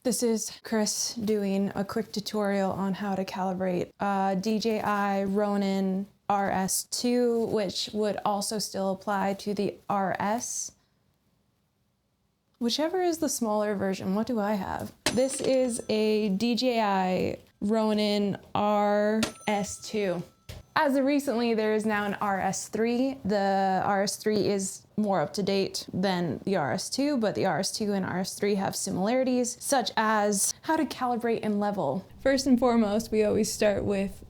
This is Chris doing a quick tutorial on how to calibrate DJI RONIN RS2, which would also still apply to the RS. Whichever is the smaller version. What do I have? This is a DJI RONIN RS2. As of recently, there is now an RS3. The RS3 is more up to date than the RS2, but the RS2 and RS3 have similarities, such as how to calibrate and level. First and foremost, we always start with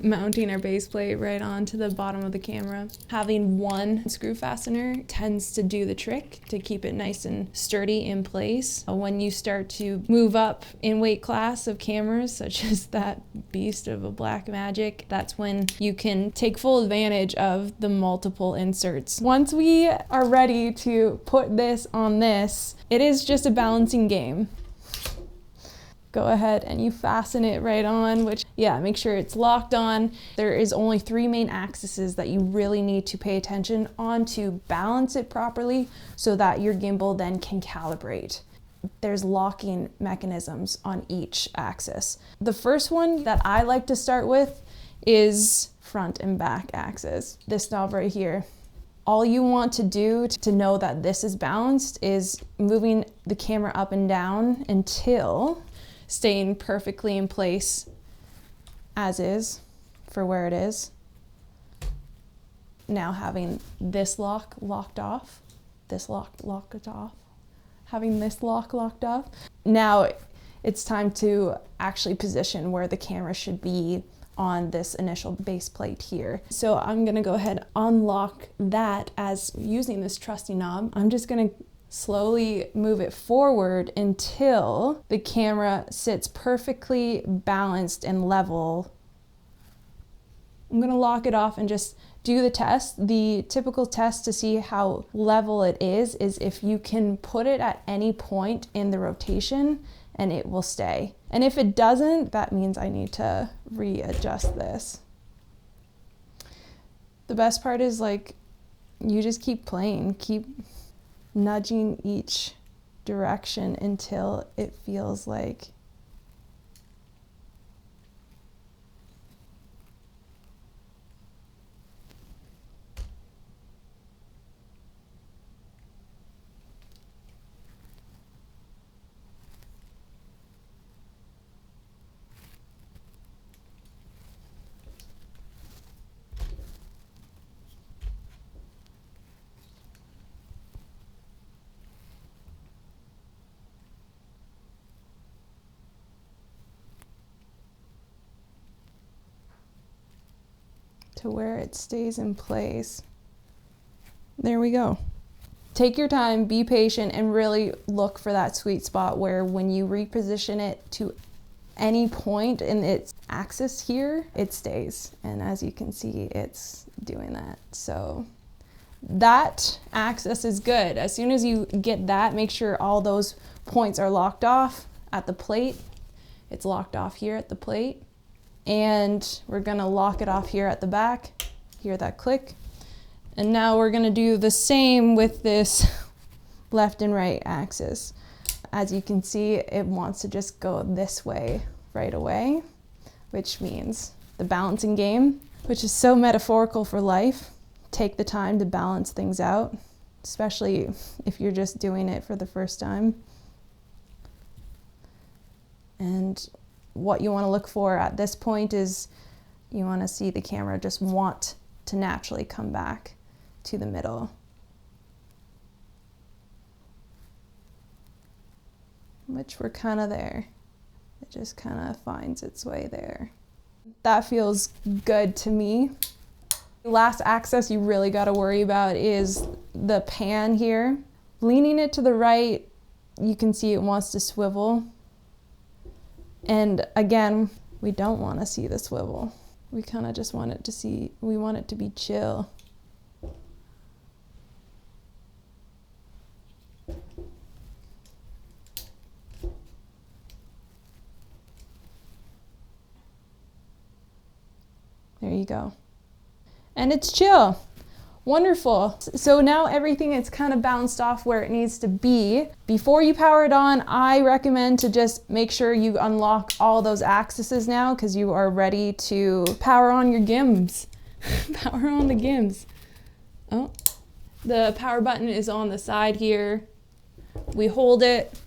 mounting our base plate right onto the bottom of the camera. Having one screw fastener tends to do the trick to keep it nice and sturdy in place. When you start to move up in weight class of cameras, such as that beast of a Blackmagic, that's when you can take full advantage of the multiple inserts. Once we are ready to put this on this, it is just a balancing game. Go ahead and you fasten it right on, which, yeah, make sure it's locked on. There is only 3 main axes that you really need to pay attention on to balance it properly so that your gimbal then can calibrate. There's locking mechanisms on each axis. The first one that I like to start with is front and back axis. This knob right here. All you want to do to know that this is balanced is moving the camera up and down until staying perfectly in place as is for where it is. Now having this lock locked off, this lock locked off, having this lock locked off. Now it's time to actually position where the camera should be on this initial base plate here. So I'm gonna go ahead and unlock that as using this trusty knob. I'm just gonna slowly move it forward until the camera sits perfectly balanced and level. I'm gonna lock it off and just do the test. The typical test to see how level it is if you can put it at any point in the rotation and it will stay. And if it doesn't, that means I need to readjust this. The best part is, like, you just keep playing, keep nudging each direction until it feels like to where it stays in place. There we go. Take your time, be patient, and really look for that sweet spot where when you reposition it to any point in its axis here, it stays. And as you can see, it's doing that. So that axis is good. As soon as you get that, make sure all those points are locked off at the plate. It's locked off here at the plate. And we're gonna lock it off here at the back. Hear that click? And now we're gonna do the same with this left and right axis. As you can see, it wants to just go this way right away, which means the balancing game, which is so metaphorical for life. Take the time to balance things out, especially if you're just doing it for the first time. And what you want to look for at this point is you want to see the camera just want to naturally come back to the middle. Which we're kind of there. It just kind of finds its way there. That feels good to me. The last axis you really got to worry about is the pan here. Leaning it to the right, you can see it wants to swivel. And again, we don't want to see the swivel. We kind of just want it to be chill. There you go. And it's chill. Wonderful. So now everything is kind of bounced off where it needs to be. Before you power it on, I recommend to just make sure you unlock all those axes now, because you are ready to power on your gimbs. Power on the gimbs. Oh, the power button is on the side here. We hold it.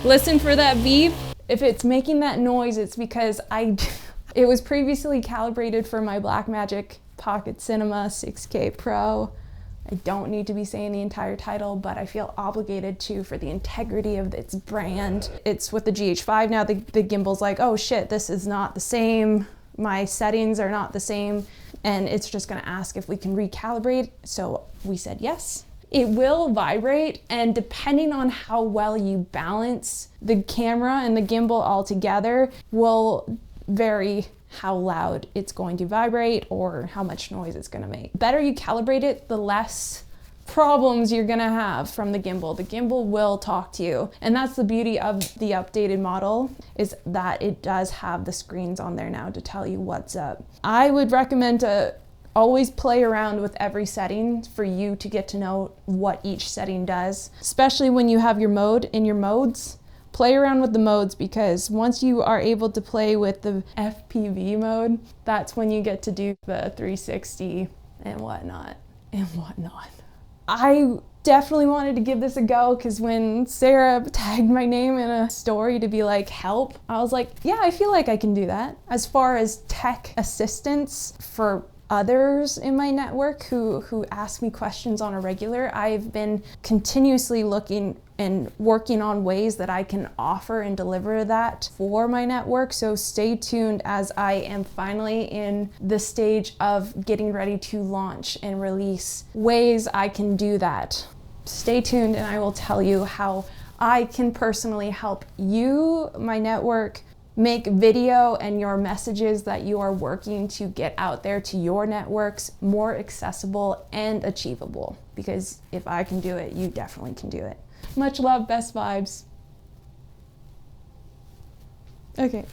Listen for that beep. If it's making that noise, it's because it was previously calibrated for my Blackmagic Pocket Cinema 6K Pro. I don't need to be saying the entire title, but I feel obligated to for the integrity of its brand. It's with the GH5 now. The gimbal's like, oh shit, this is not the same. My settings are not the same. And it's just gonna ask if we can recalibrate. So we said yes. It will vibrate, and depending on how well you balance the camera and the gimbal all together will vary how loud it's going to vibrate or how much noise it's gonna make. The better you calibrate it, the less problems you're gonna have from the gimbal. The gimbal will talk to you. And that's the beauty of the updated model, is that it does have the screens on there now to tell you what's up. I would recommend to always play around with every setting for you to get to know what each setting does, especially when you have your mode in your modes. Play around with the modes, because once you are able to play with the FPV mode, that's when you get to do the 360 and whatnot and whatnot. I definitely wanted to give this a go, because when Sarah tagged my name in a story to be like, help, I was like, yeah, I feel like I can do that. As far as tech assistance for others in my network who ask me questions on a regular, I've been continuously looking and working on ways that I can offer and deliver that for my network. So stay tuned, as I am finally in the stage of getting ready to launch and release ways I can do that. Stay tuned, and I will tell you how I can personally help you, my network, make video and your messages that you are working to get out there to your networks more accessible and achievable. Because if I can do it, you definitely can do it. Much love, best vibes. Okay.